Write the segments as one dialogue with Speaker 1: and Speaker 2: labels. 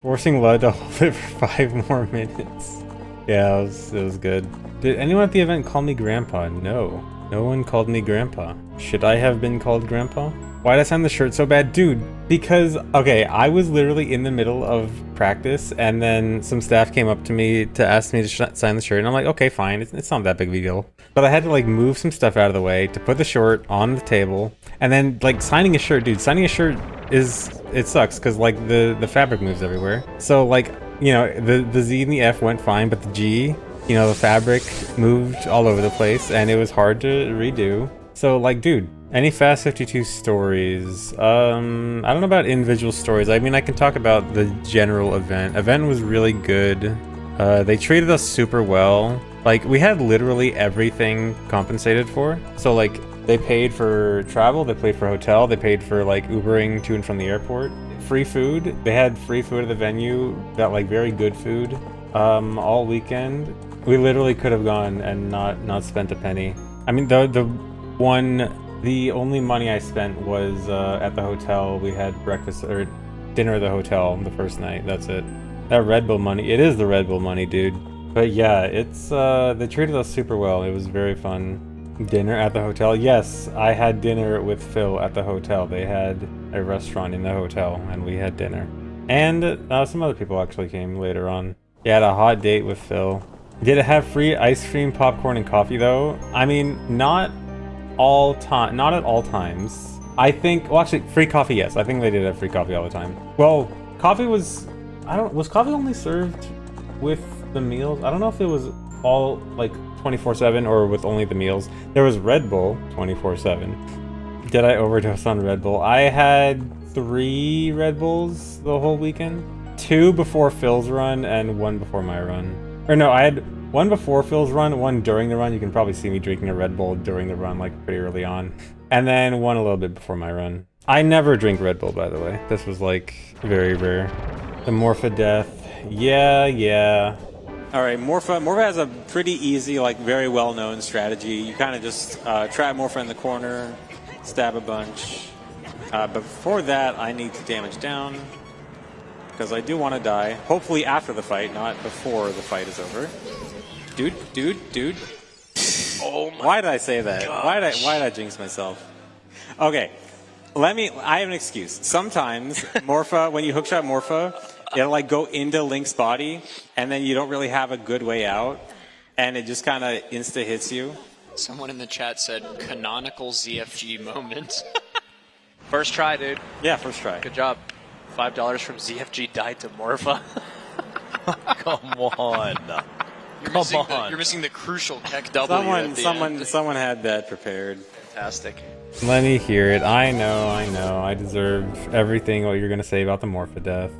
Speaker 1: Forcing Lud to hold it for 5 more minutes. Yeah, it was good. Did anyone at the event call me Grandpa? No. No one called me Grandpa. Should I have been called Grandpa? Why did I sign the shirt so bad? Dude, because, okay, I was literally in the middle of practice, and then some staff came up to me to ask me to sign the shirt, and I'm like, okay, fine, it's not that big of a deal. But I had to, like, move some stuff out of the way to put the short on the table, and then, like, signing a shirt, dude, signing a shirt it sucks, because, like, the fabric moves everywhere. So, like, you know, the Z and the F went fine, but the G, you know, the fabric moved all over the place, and it was hard to redo. So, like, dude, any Fast 52 stories? I don't know about individual stories. I mean, I can talk about the general event. Event was really good. They treated us super well. Like, we had literally everything compensated for. So, like, they paid for travel, they paid for hotel, they paid for, like, Ubering to and from the airport. Free food. They had free food at the venue, got, like, very good food, all weekend. We literally could have gone and not spent a penny. I mean, the only money I spent was at the hotel. We had breakfast or dinner at the hotel the first night. That's it. That Red Bull money. It is the Red Bull money, dude. But yeah, it's they treated us super well. It was very fun. Dinner at the hotel. Yes, I had dinner with Phil at the hotel. They had a restaurant in the hotel, and we had dinner. And some other people actually came later on. Yeah, had a hot date with Phil. Did it have free ice cream, popcorn, and coffee though? I mean, not at all times. I think, well, actually, free coffee, yes. I think they did have free coffee all the time. Well, coffee was coffee only served with the meals? I don't know if it was all, like, 24/7 or with only the meals. There was Red Bull 24/7. Did I overdose on Red Bull? I had 3 Red Bulls the whole weekend. 2 before Phil's run and 1 before my run. Or no, I had 1 before Phil's run, 1 during the run. You can probably see me drinking a Red Bull during the run, like, pretty early on. And then 1 a little bit before my run. I never drink Red Bull, by the way. This was, like, very rare. The Morpha death. Yeah.
Speaker 2: Alright, Morpha has a pretty easy, like, very well-known strategy. You kind of just trap Morpha in the corner, stab a bunch. But before that, I need to damage down, because I do want to die. Hopefully after the fight, not before the fight is over. Dude.
Speaker 3: Oh my
Speaker 2: Why did I say that?
Speaker 3: gosh.
Speaker 2: Why did I jinx myself? Okay, I have an excuse. Sometimes Morpha, when you hookshot Morpha, it'll, like, go into Link's body, and then you don't really have a good way out, and it just kind of insta-hits you.
Speaker 3: Someone in the chat said, canonical ZFG moment. First try, dude.
Speaker 2: Yeah, first try.
Speaker 3: Good job. $5 from ZFG died to Morpha.
Speaker 4: Come on.
Speaker 3: You're missing the crucial Keck W at the end.
Speaker 2: Someone had that prepared.
Speaker 3: Fantastic.
Speaker 1: Let me hear it. I know. I deserve everything what you're gonna say about the Morpha death.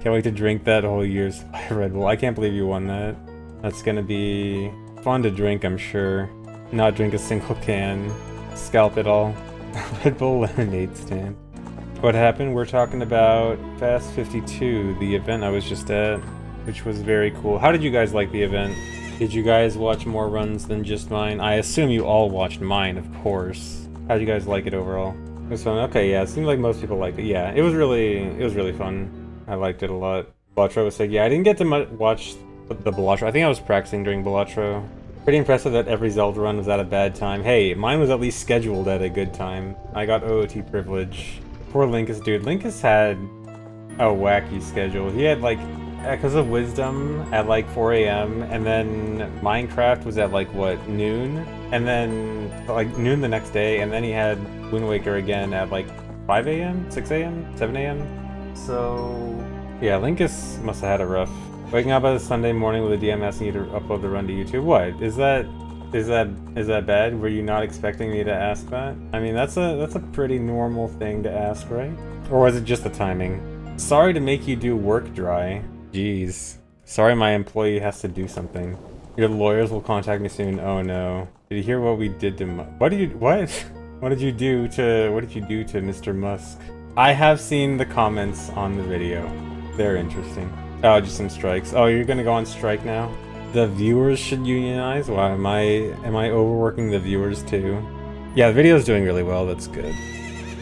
Speaker 1: Can't wait to drink that whole year's supply of Red Bull. I can't believe you won that. That's gonna be fun to drink, I'm sure. Not drink a single can. Scalp it all. Red Bull lemonade stand. What happened? We're talking about Fast 52, the event I was just at, which was very cool. How did you guys like the event? Did you guys watch more runs than just mine? I assume you all watched mine, of course. How did you guys like it overall? It was fun. Okay, yeah, it seemed like most people liked it. Yeah, it was really fun. I liked it a lot. Balatro was sick. Yeah, I didn't get to watch the Balatro. I think I was practicing during Balatro. Pretty impressive that every Zelda run was at a bad time. Hey, mine was at least scheduled at a good time. I got OOT privilege. Poor Linkus, dude. Linkus had a wacky schedule. He had, like, Echoes of Wisdom at, like, 4 a.m. and then Minecraft was at, like, what, noon? And then, like, noon the next day, and then he had Wind Waker again at, like, 5 a.m., 6 a.m., 7 a.m. So, yeah, Linkus must have had a rough. Waking up on a Sunday morning with a DM asking you to upload the run to YouTube. What? Is that bad? Were you not expecting me to ask that? I mean, that's a pretty normal thing to ask, right? Or was it just the timing? Sorry to make you do work dry. Jeez. Sorry my employee has to do something. Your lawyers will contact me soon. Oh no. Did you hear what we did to what? What did you do to Mr. Musk? I have seen the comments on the video. They're interesting. Oh, just some strikes. Oh, you're gonna go on strike now? The viewers should unionize? Why am I overworking the viewers too? Yeah, the video's doing really well, that's good.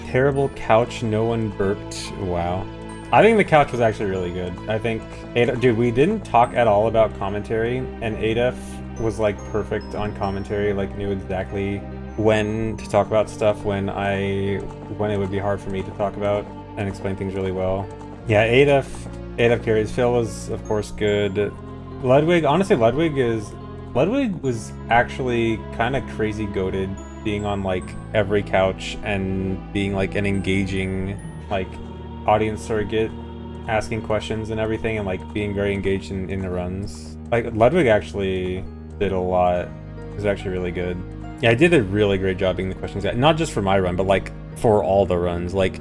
Speaker 1: Terrible couch, no one burped. Wow. I think the couch was actually really good. I think, dude, we didn't talk at all about commentary, and Adef was like perfect on commentary, like knew exactly when to talk about stuff, when it would be hard for me to talk about, and explain things really well. Yeah, Adef carries. Phil was, of course, good. Ludwig, honestly, Ludwig was actually kind of crazy goated, being on like every couch and being like an engaging like audience surrogate, asking questions and everything, and like being very engaged in the runs. Like Ludwig actually did a lot. It was actually really good. Yeah, I did a really great job being the questions guy, not just for my run, but like for all the runs. Like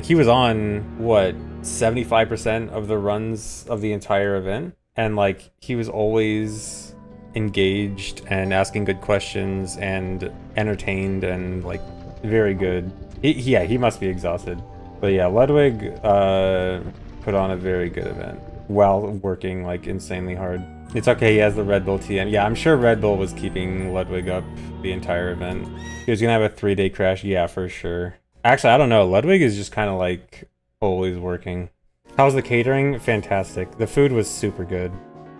Speaker 1: he was on what 75% of the runs of the entire event, and like he was always engaged and asking good questions and entertained and like very good. He must be exhausted. But yeah, Ludwig put on a very good event while working like insanely hard. It's okay, he has the Red Bull TM. Yeah, I'm sure Red Bull was keeping Ludwig up the entire event. He was gonna have a 3-day crash, yeah, for sure. Actually, I don't know, Ludwig is just kind of like always working. How's the catering? Fantastic. The food was super good.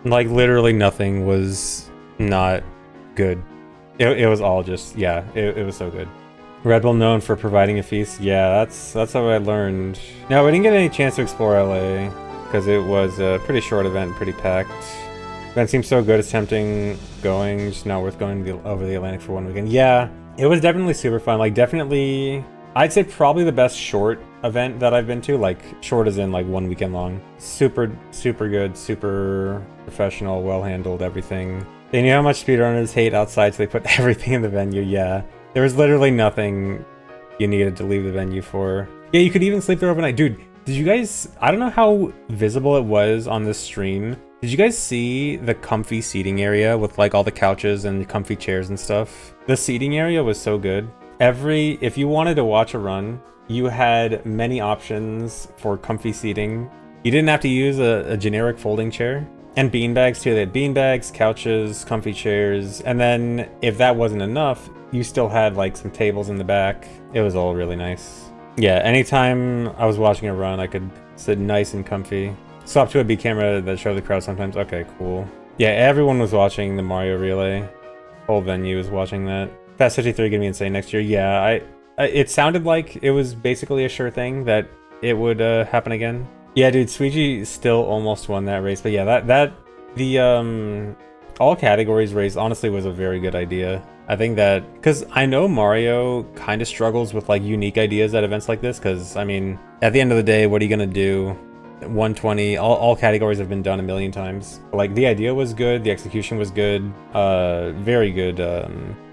Speaker 1: Like literally nothing was not good. It was all just, yeah, it was so good. Red Bull known for providing a feast. Yeah, that's how I learned. No, we didn't get any chance to explore LA because it was a pretty short event, pretty packed. Event seems so good, it's tempting going, just not worth going over the Atlantic for one weekend. Yeah, it was definitely super fun. Like definitely, I'd say probably the best short event that I've been to. Like short as in like 1 weekend long. Super good, super professional, well handled, everything. They knew how much speedrunners hate outside, so they put everything in the venue. Yeah, there was literally nothing you needed to leave the venue for. Yeah, you could even sleep there overnight. Dude, did you guys, I don't know how visible it was on this stream. Did you guys see the comfy seating area with like all the couches and the comfy chairs and stuff? The seating area was so good. If you wanted to watch a run, you had many options for comfy seating. You didn't have to use a generic folding chair. And beanbags too. They had beanbags, couches, comfy chairs. And then if that wasn't enough, you still had like some tables in the back. It was all really nice. Yeah, anytime I was watching a run, I could sit nice and comfy. Swap to a B camera that showed the crowd sometimes. Okay, cool. Yeah, everyone was watching the Mario Relay. Whole venue was watching that. Fast 53 gonna be insane next year. Yeah, it sounded like it was basically a sure thing that it would happen again. Yeah, dude, Sweegie still almost won that race, but yeah, the all categories race honestly was a very good idea. I think that, because I know Mario kind of struggles with like unique ideas at events like this, because I mean, at the end of the day, what are you gonna do? 120, all categories have been done a million times. Like the idea was good, the execution was good, very good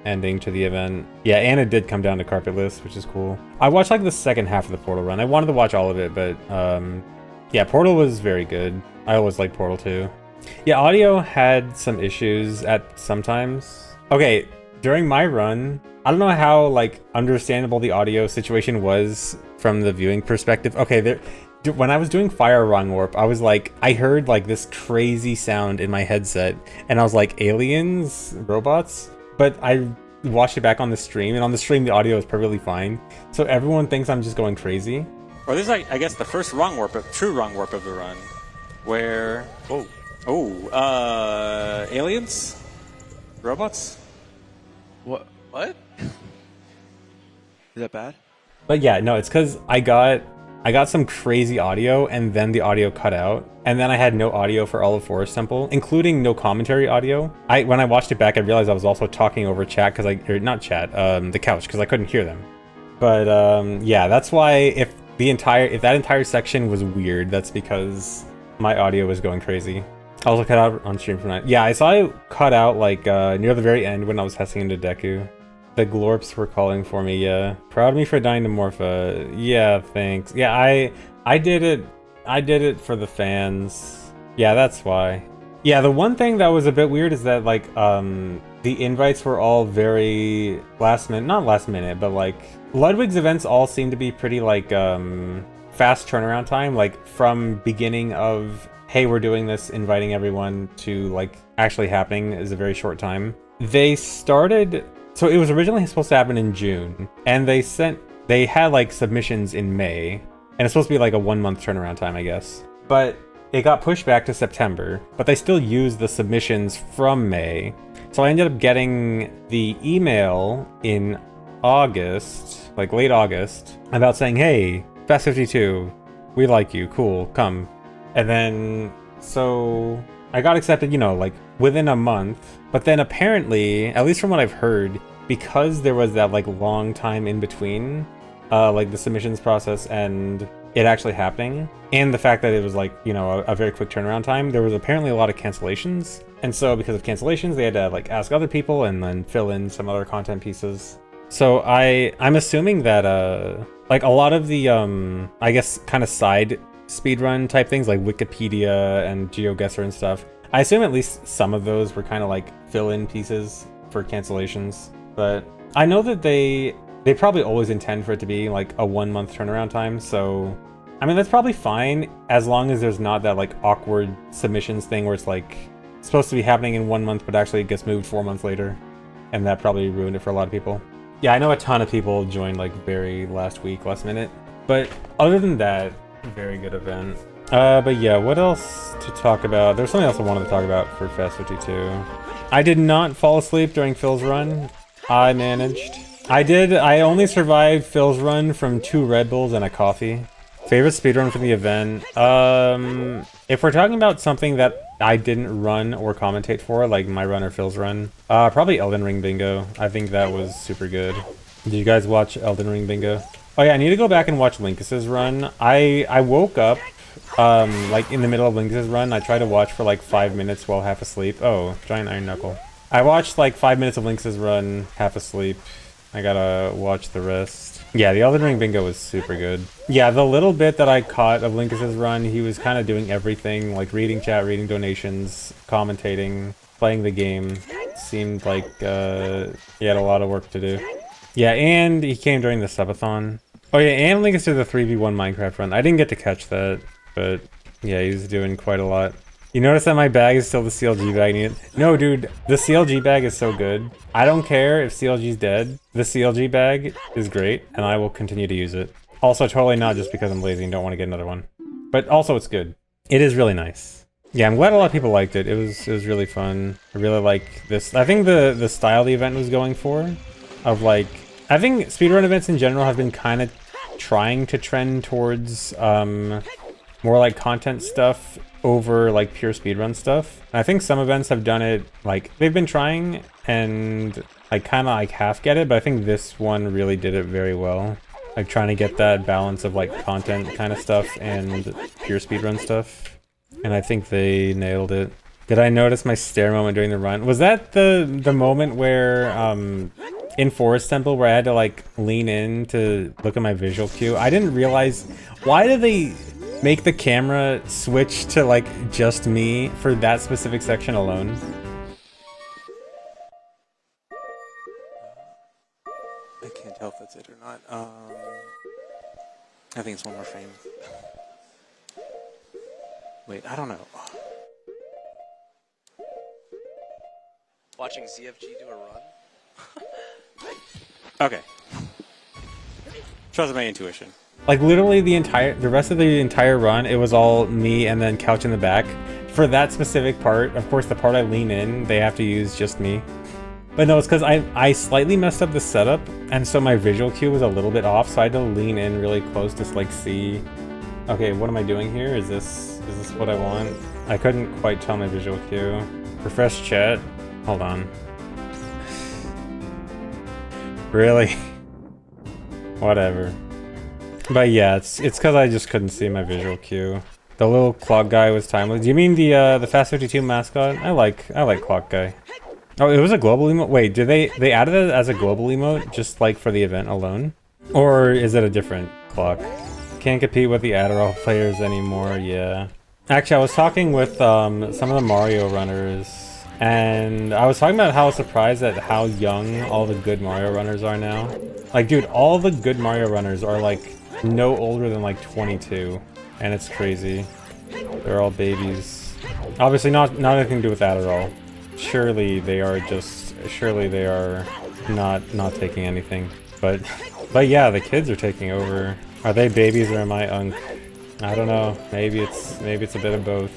Speaker 1: ending to the event. Yeah, and it did come down to carpetless, which is cool. I watched like the second half of the Portal run. I wanted to watch all of it, but yeah, Portal was very good. I always liked Portal too. Yeah, audio had some issues at sometimes. Okay, during my run, I don't know how like understandable the audio situation was from the viewing perspective. Okay, when I was doing Fire Run Warp, I was like, I heard like this crazy sound in my headset, and I was like, aliens, robots? But I watched it back on the stream, and on the stream the audio is perfectly fine. So everyone thinks I'm just going crazy.
Speaker 2: Or this is like, I guess, the first true wrong warp of the run, where aliens, robots.
Speaker 4: What? Is that bad?
Speaker 1: But yeah, no, it's because I got some crazy audio, and then the audio cut out, and then I had no audio for all of Forest Temple, including no commentary audio. When I watched it back, I realized I was also talking over chat the couch, because I couldn't hear them. But yeah, that's why if that entire section was weird, that's because my audio was going crazy. I also cut out on stream from that. Yeah, I saw it cut out like near the very end when I was testing into Deku. The Glorps were calling for me, yeah. Proud of me for dying to Morpha. Yeah, thanks. Yeah, I did it for the fans. Yeah, that's why. Yeah, the one thing that was a bit weird is that like the invites were all very last minute, not last minute, but like Ludwig's events all seem to be pretty like fast turnaround time, like from beginning of hey, we're doing this, inviting everyone, to like actually happening is a very short time. They started, so it was originally supposed to happen in June, and they had like submissions in May, And it's supposed to be like a 1 month turnaround time, I guess. But it got pushed back to September, but they still used the submissions from May. So I ended up getting the email in August, like late August, about saying, hey, Fast 52, we like you, cool, come. And then, so I got accepted, you know, like within a month. But then apparently, at least from what I've heard, because there was that like long time in between, like the submissions process and it actually happening, and the fact that it was like, you know, a very quick turnaround time, there was apparently a lot of cancellations. And so because of cancellations, they had to like ask other people and then fill in some other content pieces. So I'm assuming that like a lot of the I guess kind of side speedrun type things like Wikipedia and GeoGuessr and stuff, I assume at least some of those were kind of like fill-in pieces for cancellations. But I know that they probably always intend for it to be like a 1 month turnaround time, so I mean that's probably fine as long as there's not that like awkward submissions thing where it's like supposed to be happening in 1 month but actually it gets moved 4 months later, and that probably ruined it for a lot of people. Yeah, I know a ton of people joined like very last minute, but other than that, very good event. But yeah, what else to talk about? There's something else I wanted to talk about for Fast 52. I did not fall asleep during Phil's run. I managed. I only survived Phil's run from 2 Red Bulls and a coffee. Favorite speedrun from the event? If we're talking about something that I didn't run or commentate for, like my run or Phil's run, probably Elden Ring Bingo. I think that was super good. Did you guys watch Elden Ring Bingo? Oh yeah, I need to go back and watch Linkus's run. I woke up, like in the middle of Linkus's run. I tried to watch for like 5 minutes while half asleep. Oh, giant iron knuckle. I watched like 5 minutes of Linkus's run, half asleep. I gotta watch the rest. Yeah, the Elden Ring Bingo was super good. Yeah, the little bit that I caught of Linkus's run, he was kind of doing everything, like reading chat, reading donations, commentating, playing the game. Seemed like he had a lot of work to do. Yeah, and he came during the subathon. Oh yeah, and Linkus did the 3v1 Minecraft run. I didn't get to catch that, but yeah, he was doing quite a lot. You notice that my bag is still the CLG bag? No, dude, the CLG bag is so good. I don't care if CLG's dead. The CLG bag is great, and I will continue to use it. Also, totally not just because I'm lazy and don't want to get another one. But also, it's good. It is really nice. Yeah, I'm glad a lot of people liked it. It was really fun. I really like this. I think the style the event was going for, of like, I think speedrun events in general have been kind of trying to trend towards more like content stuff over like pure speedrun stuff. And I think some events have done it, like they've been trying and like kind of like half get it, but I think this one really did it very well. Like trying to get that balance of like content kind of stuff and pure speedrun stuff. And I think they nailed it. Did I notice my stare moment during the run? Was that the moment where in Forest Temple where I had to like lean in to look at my visual cue? I didn't realize, why did they make the camera switch to like just me for that specific section alone?
Speaker 2: I can't tell if that's it or not. I think it's one more frame. Wait, I don't know.
Speaker 4: Watching ZFG do a run?
Speaker 2: Okay. Trust my intuition.
Speaker 1: Like literally the rest of the entire run, it was all me and then couch in the back. For that specific part, of course the part I lean in, they have to use just me. But no, it's because I slightly messed up the setup, and so my visual cue was a little bit off, so I had to lean in really close to like see, okay, what am I doing here? Is this what I want? I couldn't quite tell my visual cue. Refresh chat. Hold on. Really? Whatever. But yeah, it's because I just couldn't see my visual cue. The little clock guy was timeless. Do you mean the Fast 52 mascot? I like clock guy. Oh, it was a global emote? Wait, did they added it as a global emote just like for the event alone? Or is it a different clock? Can't compete with the Adderall players anymore, yeah. Actually, I was talking with some of the Mario runners, and I was talking about how I was surprised at how young all the good Mario runners are now. Like, dude, all the good Mario runners are like no older than like 22, and it's crazy. They're all babies. Obviously not anything to do with Adderall. Surely they are not taking anything. But yeah, the kids are taking over. Are they babies or am I unk? I don't know. Maybe it's a bit of both.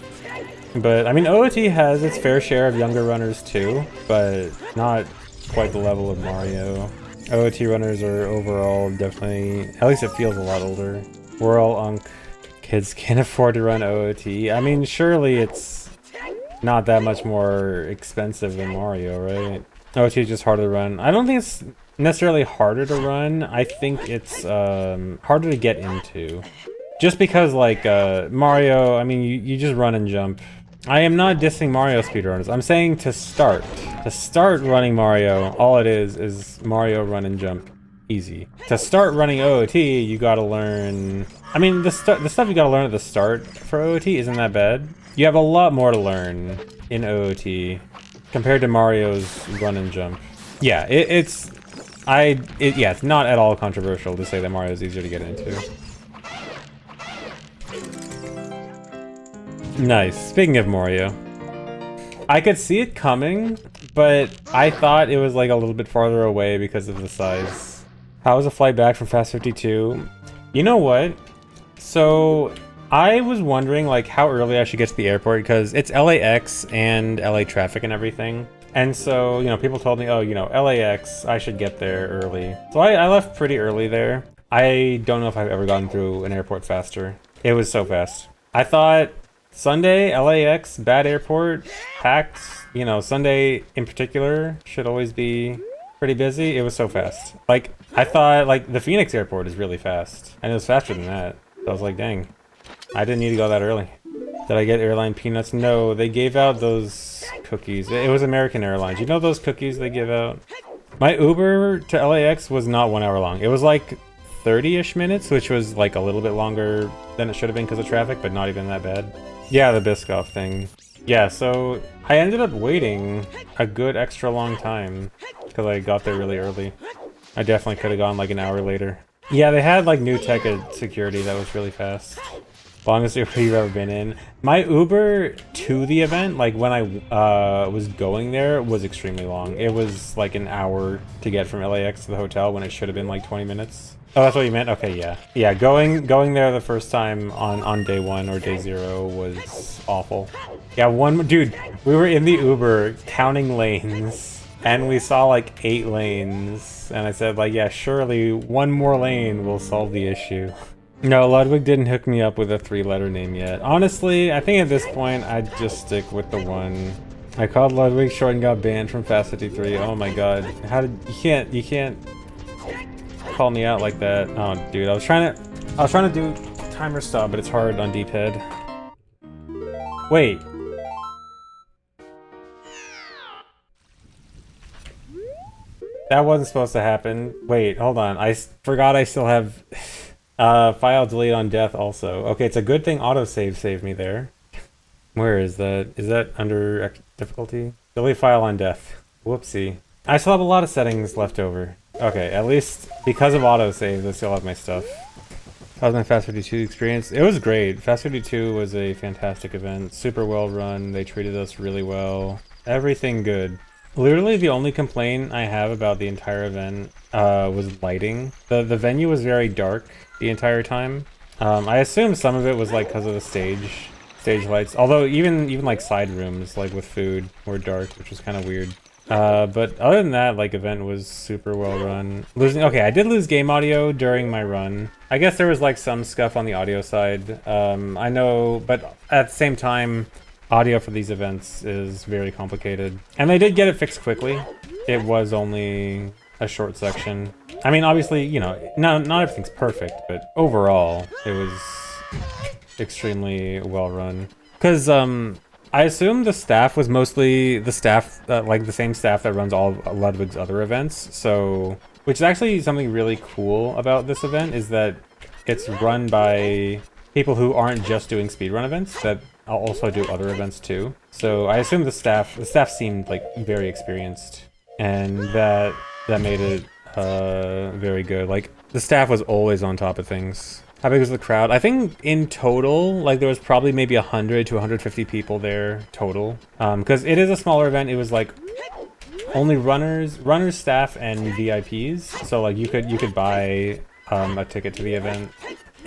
Speaker 1: But I mean, OOT has its fair share of younger runners too, but not quite the level of Mario. OOT runners are overall definitely, at least it feels a lot older. We're all unk. Kids can't afford to run OOT. I mean, surely it's not that much more expensive than Mario, right? OOT is just harder to run. I don't think it's necessarily harder to run. I think it's harder to get into. Just because, like, Mario, I mean, you just run and jump. I am not dissing Mario speedrunners. I'm saying to start. To start running Mario, all it is Mario run and jump. Easy. To start running OOT, you gotta learn... I mean, the stuff you gotta learn at the start for OOT isn't that bad. You have a lot more to learn in OOT compared to Mario's run and jump. Yeah, it's not at all controversial to say that Mario is easier to get into. Nice. Speaking of Mario, I could see it coming, but I thought it was like a little bit farther away because of the size. How was the flight back from Fast 52? You know what? So I was wondering like how early I should get to the airport because it's LAX and LA traffic and everything. And so, you know, people told me, oh, you know, LAX, I should get there early. So I left pretty early there. I don't know if I've ever gotten through an airport faster. It was so fast. I thought Sunday, LAX, bad airport, packed. You know, Sunday in particular should always be pretty busy. It was so fast. Like, I thought, like, the Phoenix airport is really fast. And it was faster than that. So I was like, dang, I didn't need to go that early. Did I get airline peanuts? No, they gave out those cookies. It was American Airlines. You know those cookies they give out? My Uber to LAX was not 1 hour long. It was like 30-ish minutes, which was like a little bit longer than it should have been because of traffic, but not even that bad. Yeah, the Biscoff thing. Yeah, so I ended up waiting a good extra long time because I got there really early. I definitely could have gone like an hour later. Yeah, they had like new tech at security that was really fast. Longest Uber you've ever been in. My Uber to the event, like when I was going there, was extremely long. It was like an hour to get from LAX to the hotel when it should have been like 20 minutes. Oh, that's what you meant? Okay, yeah. Yeah, going there the first time on day 1 or day 0 was awful. Yeah, dude, we were in the Uber counting lanes and we saw like 8 lanes and I said like, yeah, surely one more lane will solve the issue. No, Ludwig didn't hook me up with a 3-letter name yet. Honestly, I think at this point I'd just stick with the 1. I called Ludwig short and got banned from Fast 53. Oh my god. You can't call me out like that. Oh dude, I was trying to do timer stop, but it's hard on D-pad. Wait. That wasn't supposed to happen. Wait, hold on. I forgot I still have file delete on death also. Okay, it's a good thing autosave saved me there. Where is that? Is that under difficulty? Delete file on death. Whoopsie. I still have a lot of settings left over. Okay, at least because of autosave, I still have my stuff. How was my Fast 52 experience? It was great. Fast 52 was a fantastic event. Super well run. They treated us really well. Everything good. Literally the only complaint I have about the entire event was lighting. The venue was very dark the entire time. I assume some of it was like because of the stage lights. Although even like side rooms like with food were dark, which was kind of weird. But other than that, like event was super well run. Okay, I did lose game audio during my run. I guess there was like some scuff on the audio side. I know, but at the same time, audio for these events is very complicated. And they did get it fixed quickly. It was only a short section. I mean, obviously, you know, not everything's perfect, but overall, it was extremely well run. Because, I assume the staff was mostly the staff, like the same staff that runs all of Ludwig's other events. So, which is actually something really cool about this event is that it's run by people who aren't just doing speedrun events, that also do other events too. So I assume the staff seemed like very experienced, and that made it very good. Like the staff was always on top of things. How big was the crowd? I think in total, like there was probably maybe 100 to 150 people there total. Because it is a smaller event. It was like only runners, staff, and VIPs. So like you could buy a ticket to the event.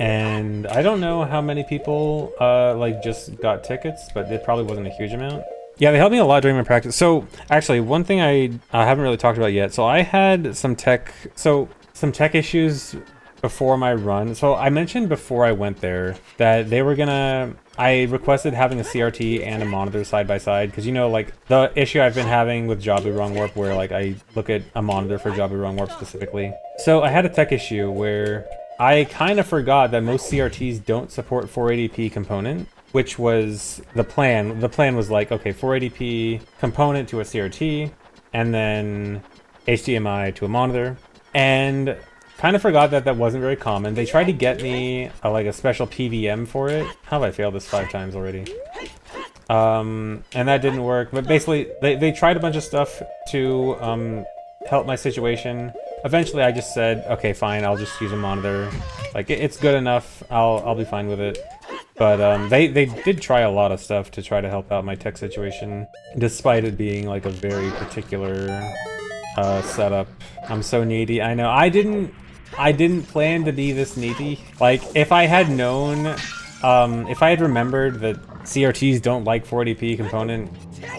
Speaker 1: And I don't know how many people like just got tickets, but it probably wasn't a huge amount. Yeah, they helped me a lot during my practice. So actually, one thing I haven't really talked about yet. So I had some tech issues before my run. So I mentioned before I went there that they were gonna, I requested having a CRT and a monitor side by side, because you know, like the issue I've been having with Jabu Wrong Warp, where like I look at a monitor for Jabu Wrong Warp specifically. So I had a tech issue where I kind of forgot that most CRTs don't support 480p component, which was the plan. The plan was like, okay, 480p component to a CRT, and then HDMI to a monitor. And kind of forgot that that wasn't very common. They tried to get me like a special PVM for it. How have I failed this 5 times already? And that didn't work. But basically, they tried a bunch of stuff to help my situation. Eventually, I just said, okay, fine, I'll just use a monitor. Like, it's good enough. I'll be fine with it. But they did try a lot of stuff to try to help out my tech situation, despite it being like a very particular setup. I'm so needy. I know. I didn't plan to be this needy. Like, if I had known, if I had remembered that CRTs don't like 480p component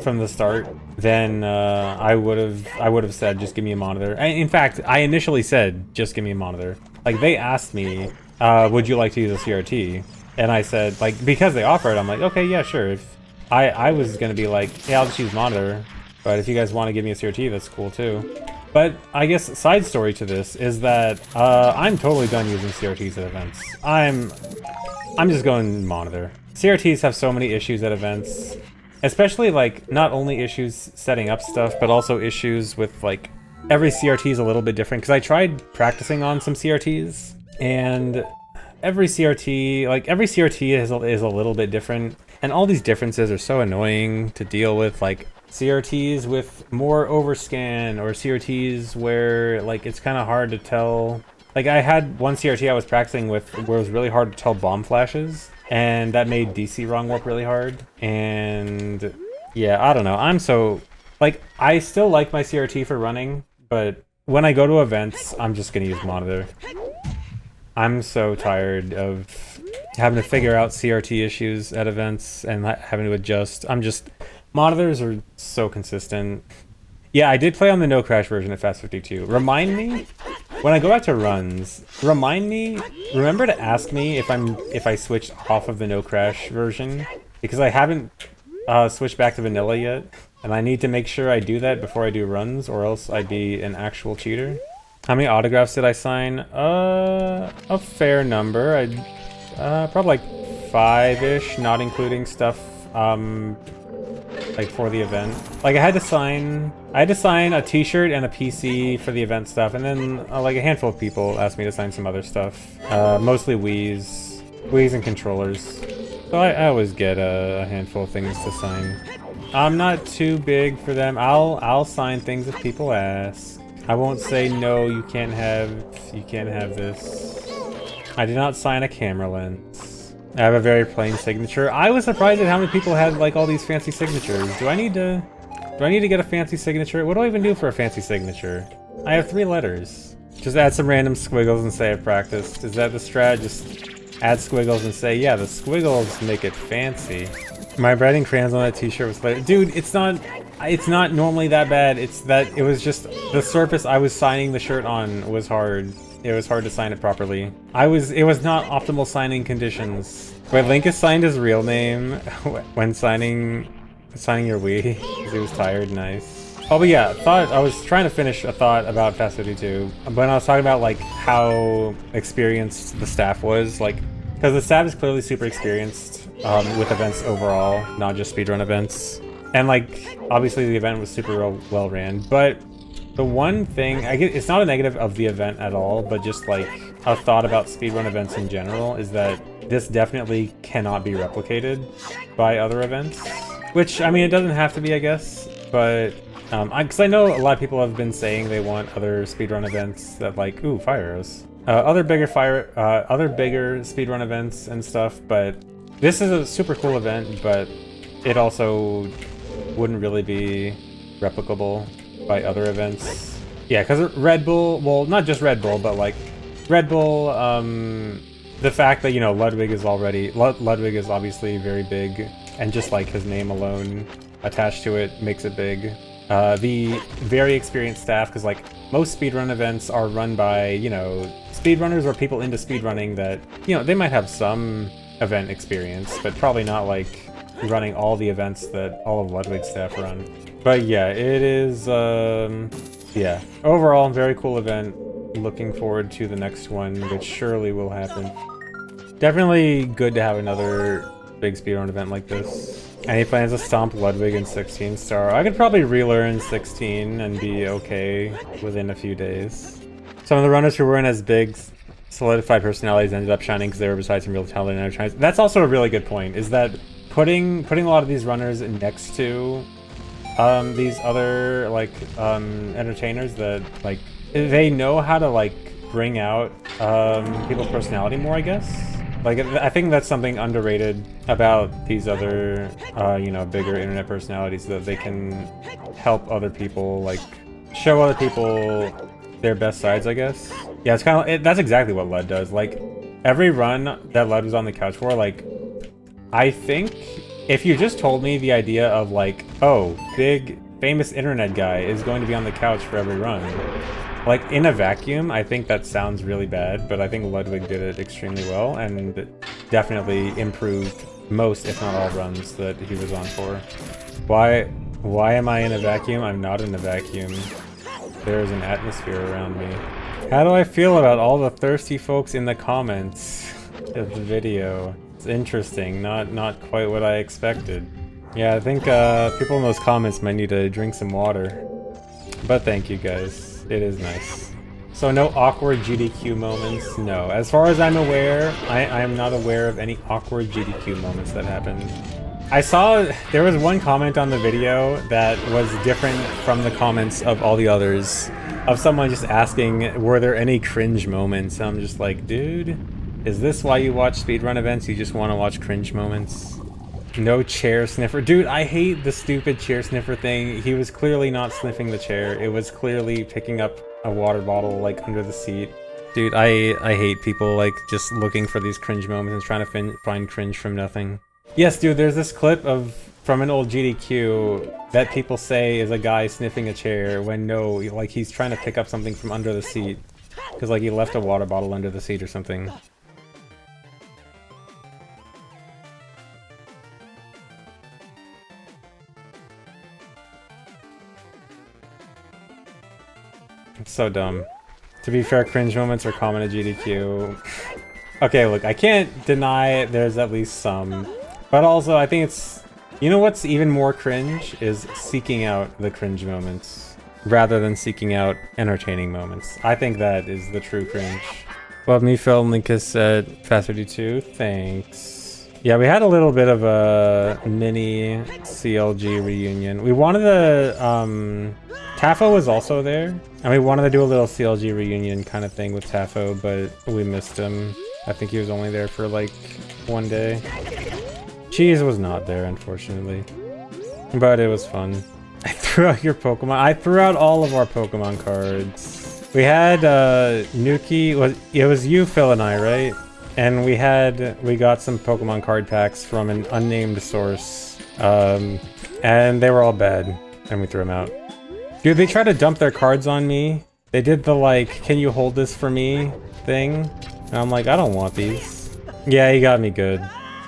Speaker 1: from the start, then I would have said, just give me a monitor. In fact, I initially said, just give me a monitor. Like, they asked me, would you like to use a CRT? And I said, like, because they offered, I'm like, okay, yeah, sure. If I was gonna be like, yeah, I'll just use monitor, but if you guys want to give me a CRT, that's cool too. But I guess side story to this is that I'm totally done using CRTs at events. I'm just going monitor. CRTs have so many issues at events, especially like not only issues setting up stuff, but also issues with like every CRT is a little bit different. Because I tried practicing on some CRTs, and every CRT is a little bit different, and all these differences are so annoying to deal with. Like CRTs with more overscan, or CRTs where like it's kind of hard to tell. Like I had one CRT I was practicing with where it was really hard to tell bomb flashes, and that made DC Wrong Warp really hard. And yeah, I don't know. I'm so like, I still like my CRT for running, but when I go to events, I'm just gonna use monitor. I'm so tired of having to figure out CRT issues at events and having to adjust. Monitors are so consistent. Yeah, I did play on the no crash version of Fast 52. Remind me, when I go back to runs, remember to ask me if I switched off of the no crash version, because I haven't switched back to vanilla yet, and I need to make sure I do that before I do runs, or else I'd be an actual cheater. How many autographs did I sign? A fair number. Probably like 5-ish, not including stuff like for the event. Like I had to sign a t-shirt and a PC for the event stuff, and then like a handful of people asked me to sign some other stuff. Mostly Wii's and controllers. So I always get a handful of things to sign. I'm not too big for them. I'll sign things if people ask. I won't say no, you can't have this. I did not sign a camera lens. I have a very plain signature. I was surprised at how many people had like all these fancy signatures. Do I need to get a fancy signature? What do I even do for a fancy signature? I have 3 letters. Just add some random squiggles and say I've practiced. Is that the strat? Just add squiggles and say, yeah, the squiggles make it fancy. My writing crayons on that t-shirt was like, dude, it's not normally that bad. It's that it was just the surface I was signing the shirt on was hard. It was hard to sign it properly. It was not optimal signing conditions. Wait, Linkus signed his real name when signing your Wii because he was tired. Nice. Oh, but yeah, I was trying to finish a thought about Fast 52, but I was talking about like how experienced the staff was, like because the staff is clearly super experienced with events overall, not just speedrun events. And like, obviously the event was super well ran, but the one thing, it's not a negative of the event at all, but just like a thought about speedrun events in general is that this definitely cannot be replicated by other events. Which, I mean, it doesn't have to be, I guess, but because I know a lot of people have been saying they want other speedrun events that like, ooh, fire arrows. Other bigger speedrun events and stuff, but this is a super cool event, but it also wouldn't really be replicable by other events. Yeah, because Red Bull, well, not just Red Bull, but like Red Bull, the fact that, you know, Ludwig is obviously very big, and just like his name alone attached to it makes it big. The very experienced staff, because like most speedrun events are run by, you know, speedrunners or people into speedrunning that, you know, they might have some event experience, but probably not like running all the events that all of Ludwig's staff run. But yeah, it is, yeah. Overall, very cool event. Looking forward to the next one, which surely will happen. Definitely good to have another big speedrun event like this. Any plans to stomp Ludwig in 16 star? I could probably relearn 16 and be okay within a few days. Some of the runners who weren't as big solidified personalities ended up shining because they were besides some real talent and other. That's also a really good point, is that putting a lot of these runners next to these other like entertainers that like they know how to like bring out people's personality more, I guess. Like, I think that's something underrated about these other, you know, bigger internet personalities, that they can help other people, like, show other people their best sides, I guess. Yeah, it's kind of, that's exactly what Lud does. Like, every run that Lud was on the couch for, like, I think if you just told me the idea of, like, oh, big, famous internet guy is going to be on the couch for every run, like, in a vacuum, I think that sounds really bad, but I think Ludwig did it extremely well and definitely improved most, if not all, runs that he was on for. Why am I in a vacuum? I'm not in a vacuum. There's an atmosphere around me. How do I feel about all the thirsty folks in the comments of the video? It's interesting, not quite what I expected. Yeah, I think people in those comments might need to drink some water. But thank you guys. It is nice. So no awkward GDQ moments? No. As far as I'm aware, I am not aware of any awkward GDQ moments that happened. I saw there was one comment on the video that was different from the comments of all the others, of someone just asking, were there any cringe moments? And I'm just like, dude, is this why you watch speedrun events? You just want to watch cringe moments? No chair sniffer. Dude, I hate the stupid chair sniffer thing. He was clearly not sniffing the chair. It was clearly picking up a water bottle, like, under the seat. Dude, I hate people, like, just looking for these cringe moments and trying to find cringe from nothing. Yes, dude, there's this clip from an old GDQ that people say is a guy sniffing a chair when no, like, he's trying to pick up something from under the seat. Because, like, he left a water bottle under the seat or something. It's so dumb. To be fair, cringe moments are common at GDQ. Okay, look, I can't deny there's at least some. But also, I think it's... You know what's even more cringe? Is seeking out the cringe moments, rather than seeking out entertaining moments. I think that is the true cringe. Love me, Phil, Linkus said, Fast52, thanks. Yeah, we had a little bit of a mini CLG reunion. We wanted to, Tafo was also there, and we wanted to do a little CLG reunion kind of thing with Tafo, but we missed him. I think he was only there for like one day. Cheese was not there, unfortunately, but it was fun. I threw out your Pokemon. I threw out all of our Pokemon cards. We had Nuki. It was you, Phil, and I, right? And we got some Pokemon card packs from an unnamed source, and they were all bad, and we threw them out. Dude, they tried to dump their cards on me. They did the, like, can you hold this for me thing? And I'm like, I don't want these. Yeah, he got me good.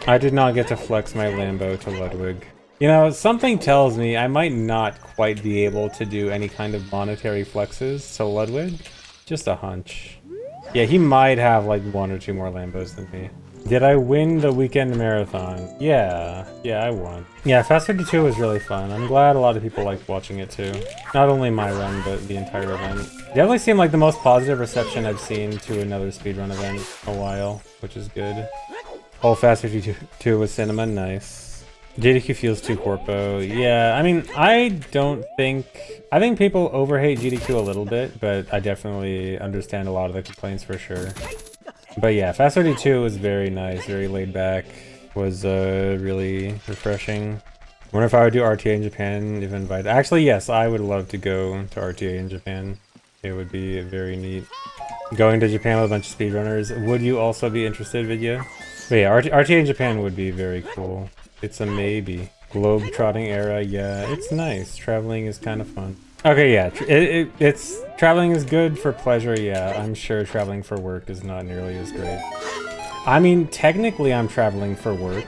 Speaker 1: I did not get to flex my Lambo to Ludwig. You know, something tells me I might not quite be able to do any kind of monetary flexes to Ludwig. Just a hunch. Yeah, he might have like 1 or 2 more Lambos than me. Did I win the weekend marathon? Yeah, I won. Yeah, Fast 52 was really fun. I'm glad a lot of people liked watching it too. Not only my run, but the entire event. Definitely seemed like the most positive reception I've seen to another speedrun event in a while, which is good. Oh, Fast 52 with cinema, nice. GDQ feels too corpo. Yeah, I mean, I think people overhate GDQ a little bit, but I definitely understand a lot of the complaints for sure. But yeah, Fast 32 was very nice, very laid back, was really refreshing. Wonder if I would do RTA in Japan if invited. Actually, yes, I would love to go to RTA in Japan. It would be very neat. Going to Japan with a bunch of speedrunners. Would you also be interested, Vidya? But yeah, RTA in Japan would be very cool. It's a maybe. Globe-trotting era, yeah, it's nice. Traveling is kind of fun. Okay, yeah, it's traveling is good for pleasure, yeah. I'm sure traveling for work is not nearly as great. I mean, technically I'm traveling for work,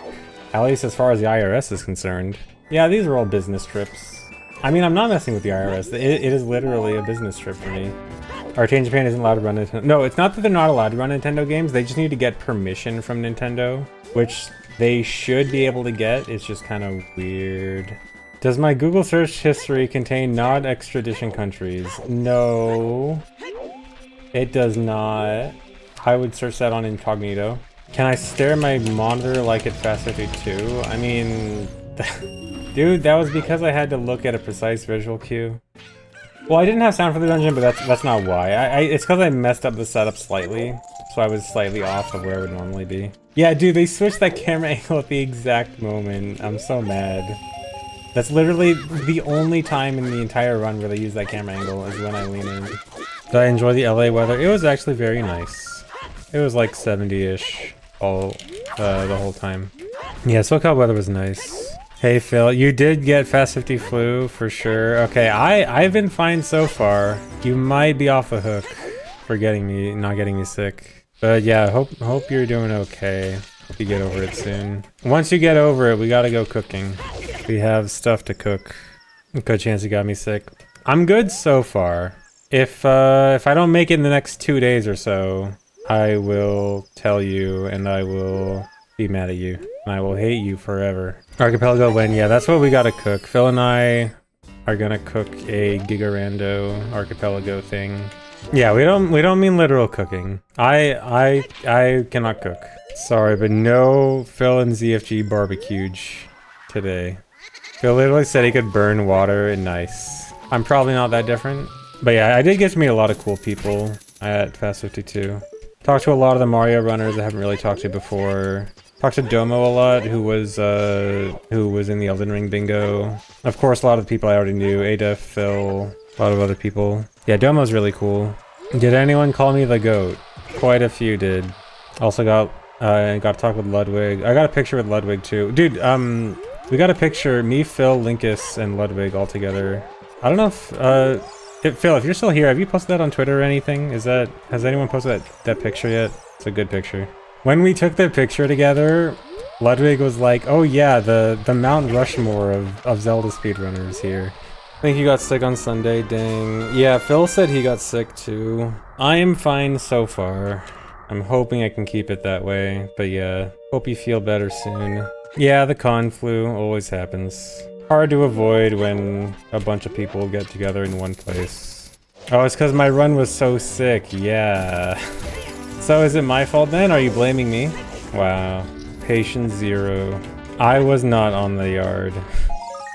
Speaker 1: at least as far as the IRS is concerned. Yeah, these are all business trips. I mean, I'm not messing with the IRS. It is literally a business trip for me. RTA in Japan isn't allowed to run Nintendo. No, it's not that they're not allowed to run Nintendo games. They just need to get permission from Nintendo, which they should be able to get. It's just kind of weird. Does my Google search history contain non-extradition countries? No, it does not. I would search that on incognito. Can I stare at my monitor like it's Fast 52? I mean, dude, that was because I had to look at a precise visual cue. Well, I didn't have sound for the dungeon, but that's not why. It's because I messed up the setup slightly, so I was slightly off of where it would normally be. Yeah, dude, they switched that camera angle at the exact moment. I'm so mad. That's literally the only time in the entire run where they use that camera angle is when I lean in. Did I enjoy the LA weather? It was actually very nice. It was like 70-ish the whole time. Yeah, SoCal weather was nice. Hey Phil, you did get Fast 50 flu for sure. Okay, I've been fine so far. You might be off the hook for not getting me sick. But yeah, hope you're doing okay. Hope you get over it soon. Once you get over it, we gotta go cooking. We have stuff to cook. Good chance you got me sick. I'm good so far. If I don't make it in the next 2 days or so, I will tell you and I will be mad at you. And I will hate you forever. Archipelago when? Yeah, that's what we gotta cook. Phil and I are gonna cook a Gigarando Archipelago thing. Yeah, we don't mean literal cooking. I cannot cook. Sorry, but no Phil and ZFG barbecued today. Phil literally said he could burn water and nice. I'm probably not that different. But yeah, I did get to meet a lot of cool people at Fast 52. Talked to a lot of the Mario runners I haven't really talked to before. Talked to Domo a lot, who was in the Elden Ring bingo. Of course, a lot of the people I already knew. Ada, Phil, a lot of other people. Yeah, Domo's really cool. Did anyone call me the GOAT? Quite a few did. Also got to talk with Ludwig. I got a picture with Ludwig too. Dude, we got a picture, me, Phil, Linkus, and Ludwig all together. I don't know if, Phil, if you're still here, have you posted that on Twitter or anything? Has anyone posted that picture yet? It's a good picture. When we took the picture together, Ludwig was like, oh yeah, the Mount Rushmore of Zelda speedrunners here. I think you got sick on Sunday, dang. Yeah, Phil said he got sick too. I am fine so far. I'm hoping I can keep it that way, but yeah, hope you feel better soon. Yeah, the con flu always happens. Hard to avoid when a bunch of people get together in one place. Oh, it's because my run was so sick, yeah. So is it my fault then? Are you blaming me? Wow. Patient 0. I was not on the yard.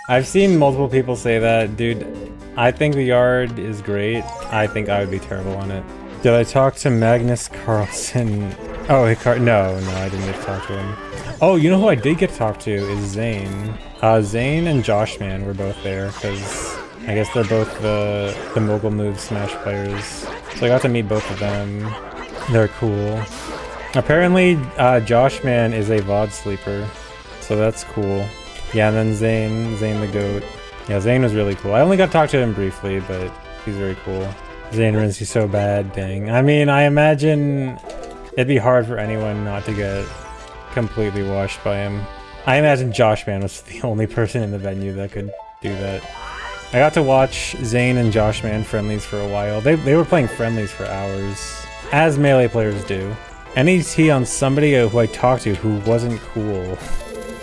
Speaker 1: I've seen multiple people say that. Dude, I think the yard is great. I think I would be terrible on it. Did I talk to Magnus Carlsen? Oh, no, I didn't get to talk to him. Oh, you know who I did get to talk to is Zane. Zane and Joshman were both there, because I guess they're both the Mogul Move Smash players. So I got to meet both of them. They're cool. Apparently, Joshman is a VOD sleeper, so that's cool. Yeah, and then Zane the GOAT. Yeah, Zane was really cool. I only got to talk to him briefly, but he's very cool. Zane runs you so bad, dang. I mean, I imagine it'd be hard for anyone not to get completely washed by him. I imagine Joshman was the only person in the venue that could do that. I got to watch Zane and Joshman friendlies for a while. They were playing friendlies for hours, as Melee players do. Any tea on somebody who I talked to who wasn't cool?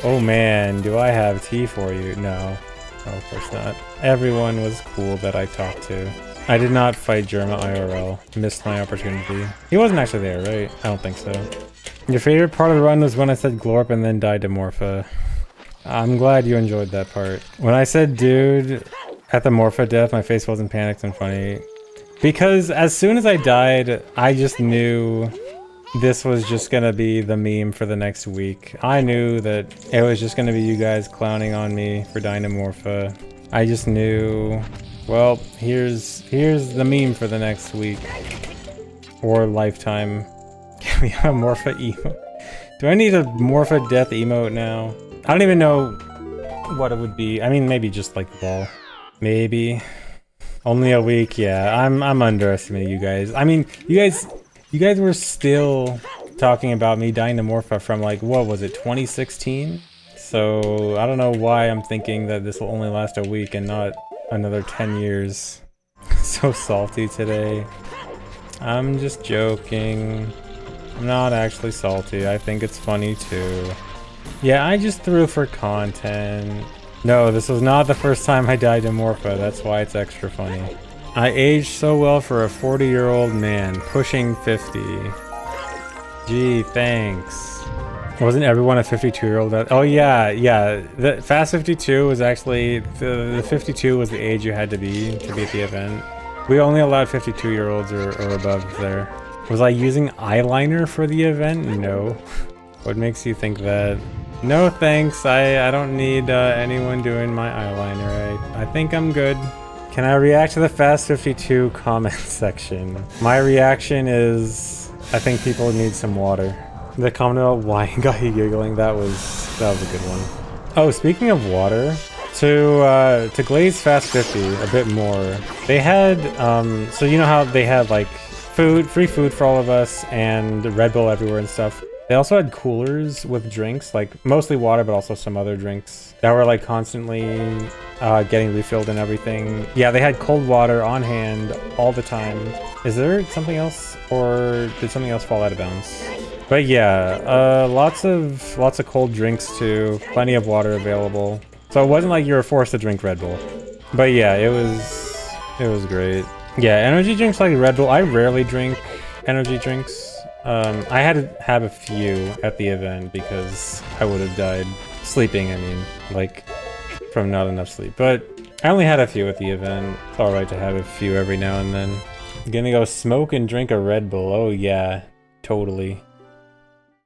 Speaker 1: Oh man, do I have tea for you? No, of course not. Everyone was cool that I talked to. I did not fight Germa IRL. Missed my opportunity. He wasn't actually there, right? I don't think so. Your favorite part of the run was when I said Glorp and then died to Morpha. I'm glad you enjoyed that part. When I said dude at the Morpha death, my face wasn't panicked and funny. Because as soon as I died, I just knew this was just gonna be the meme for the next week. I knew that it was just gonna be you guys clowning on me for dying to Morpha. I just knew, well, here's the meme for the next week. or lifetime. Can we have a Morpha emote? Do I need a Morpha death emote now? I don't even know what it would be. I mean, maybe just like the ball. Maybe. Only a week, yeah. I'm underestimating you guys. I mean, you guys were still talking about me dying to Morpha from like, what was it, 2016? So I don't know why I'm thinking that this will only last a week and not another 10 years. So salty today. I'm just joking. I'm not actually salty. I think it's funny too. Yeah, I just threw for content. No, this was not the first time I died to Morpha. That's why it's extra funny. I aged so well for a 40-year-old man, pushing 50. Gee, thanks. Wasn't everyone a 52-year-old? Oh yeah, yeah. The Fast 52 was actually the 52 was the age you had to be at the event. We only allowed 52-year-olds or above there. Was I using eyeliner for the event? No. What makes you think that? No thanks. I don't need anyone doing my eyeliner. I think I'm good. Can I react to the Fast 52 comment section? My reaction is I think people need some water. The comment about why got you giggling, that was a good one. Oh, speaking of water, to glaze Fast 50 a bit more, they had so you know how they had like free food for all of us and Red Bull everywhere and stuff. They also had coolers with drinks, like mostly water, but also some other drinks that were like constantly getting refilled and everything. Yeah, they had cold water on hand all the time. Is there something else, or did something else fall out of bounds? But yeah, lots of cold drinks too, plenty of water available. So it wasn't like you were forced to drink Red Bull. But yeah, it was great. Yeah, energy drinks like Red Bull, I rarely drink energy drinks. I had to have a few at the event because I would have died sleeping, I mean, like from not enough sleep. But I only had a few at the event. It's alright to have a few every now and then. I'm gonna go smoke and drink a Red Bull. Oh yeah, totally.